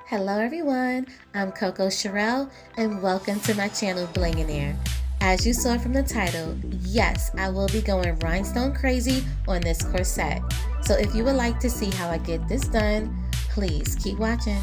Hello everyone, I'm Coco Sherelle and welcome to my channel Blinginaire. As you saw from the title, yes, I will be going rhinestone crazy on this corset. So if you would like to see how I get this done, please keep watching.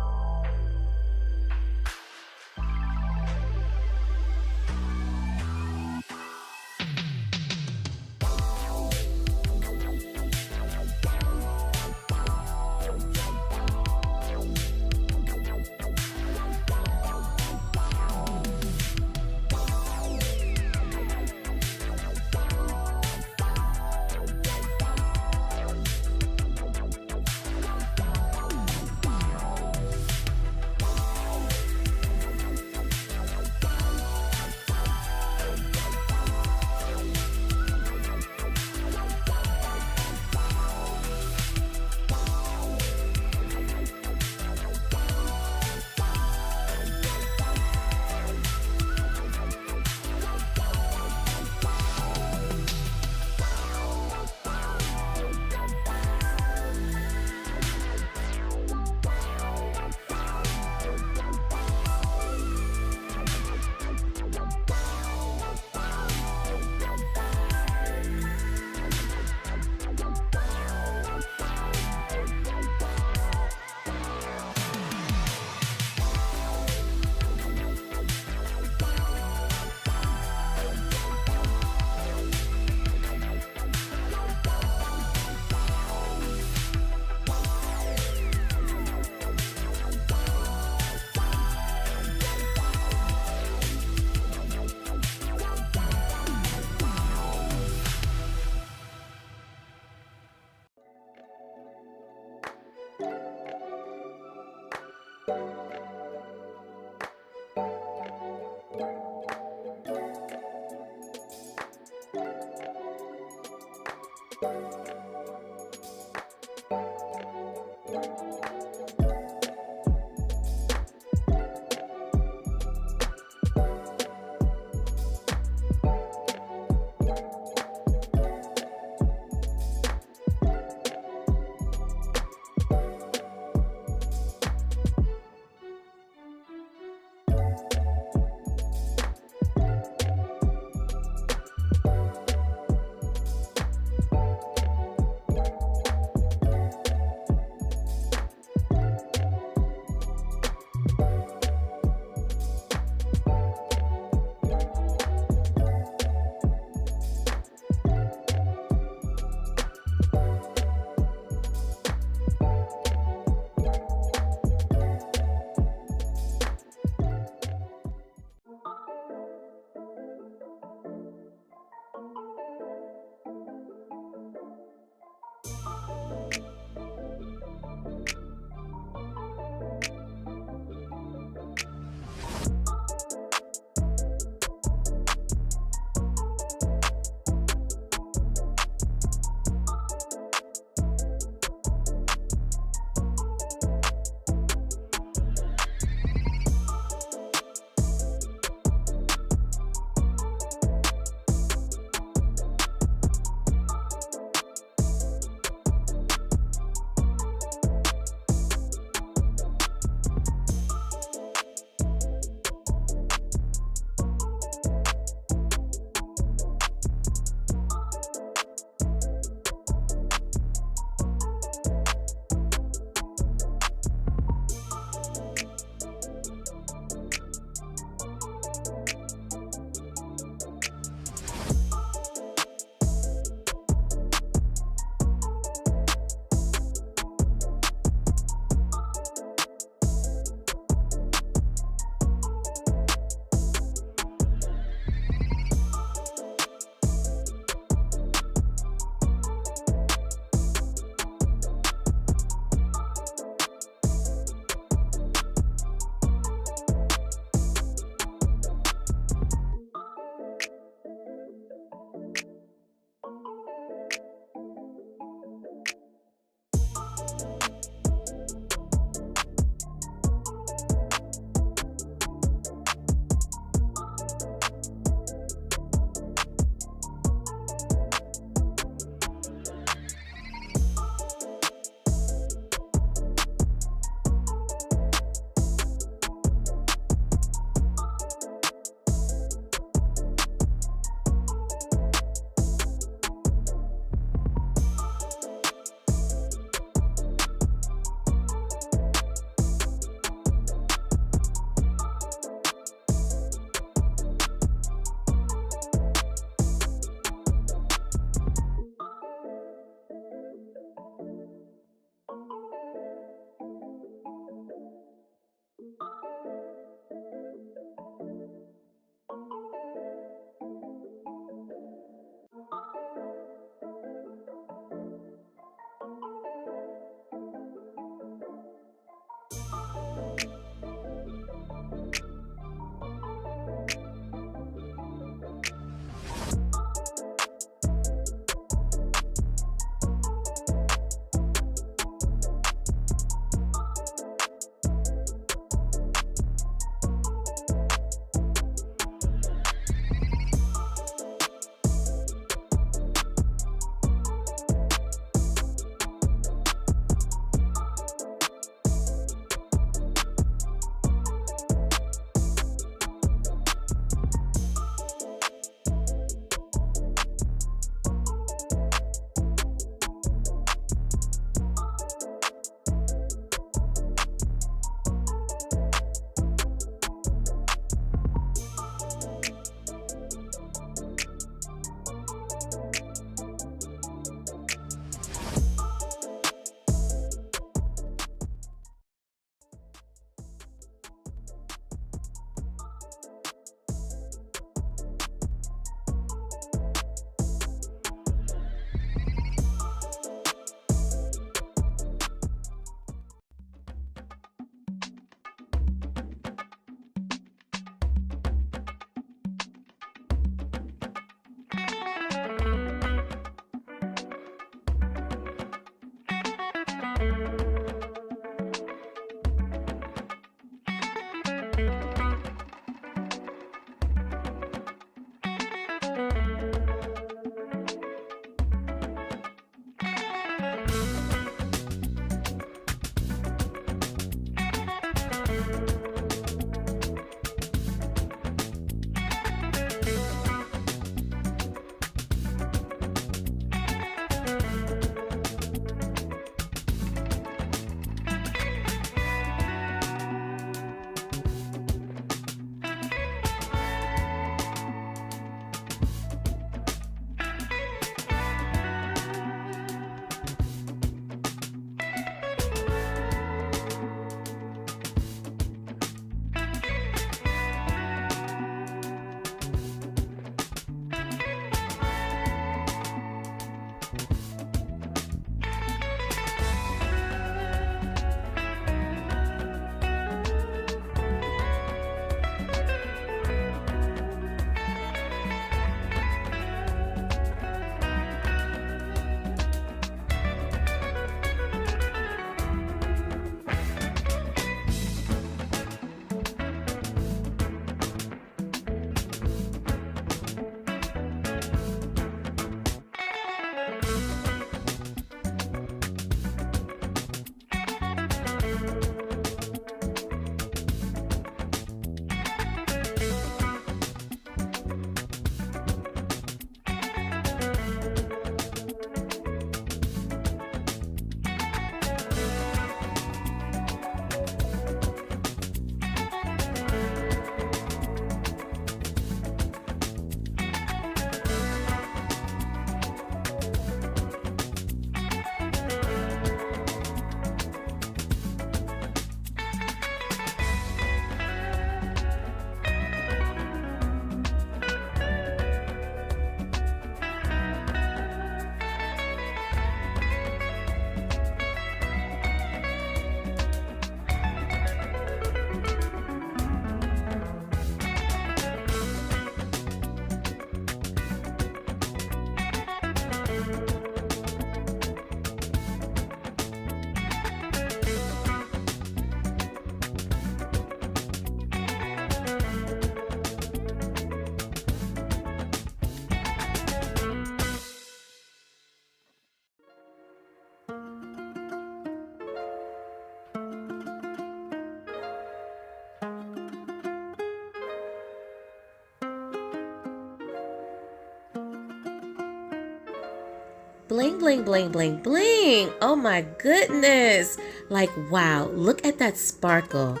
bling, bling, bling, bling, bling. Oh my goodness. Like, wow, look at that sparkle.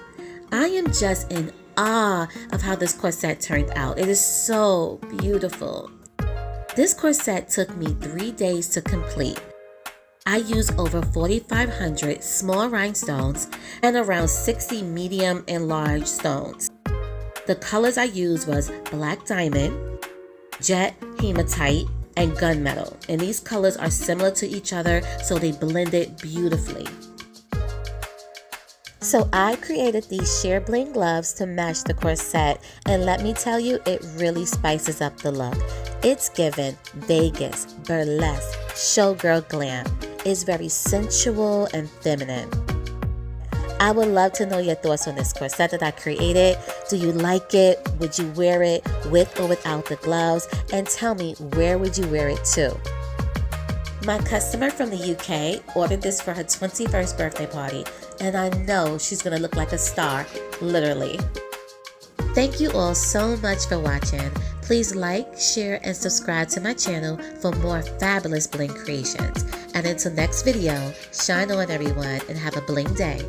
I am just in awe of how this corset turned out. It is so beautiful. This corset took me 3 days to complete. I used over 4,500 small rhinestones and around 60 medium and large stones. The colors I used was black diamond, jet, hematite, and gunmetal. And these colors are similar to each other, so they blended beautifully. So I created these sheer bling gloves to match the corset, and let me tell you, it really spices up the look. It's given Vegas, burlesque, showgirl glam. It's very sensual and feminine. I would love to know your thoughts on this corset that I created. Do you like it? Would you wear it with or without the gloves? And tell me, where would you wear it to? My customer from the UK ordered this for her 21st birthday party, and I know she's gonna look like a star, literally. Thank you all so much for watching. Please like, share, and subscribe to my channel for more fabulous bling creations. And until next video, shine on everyone and have a bling day.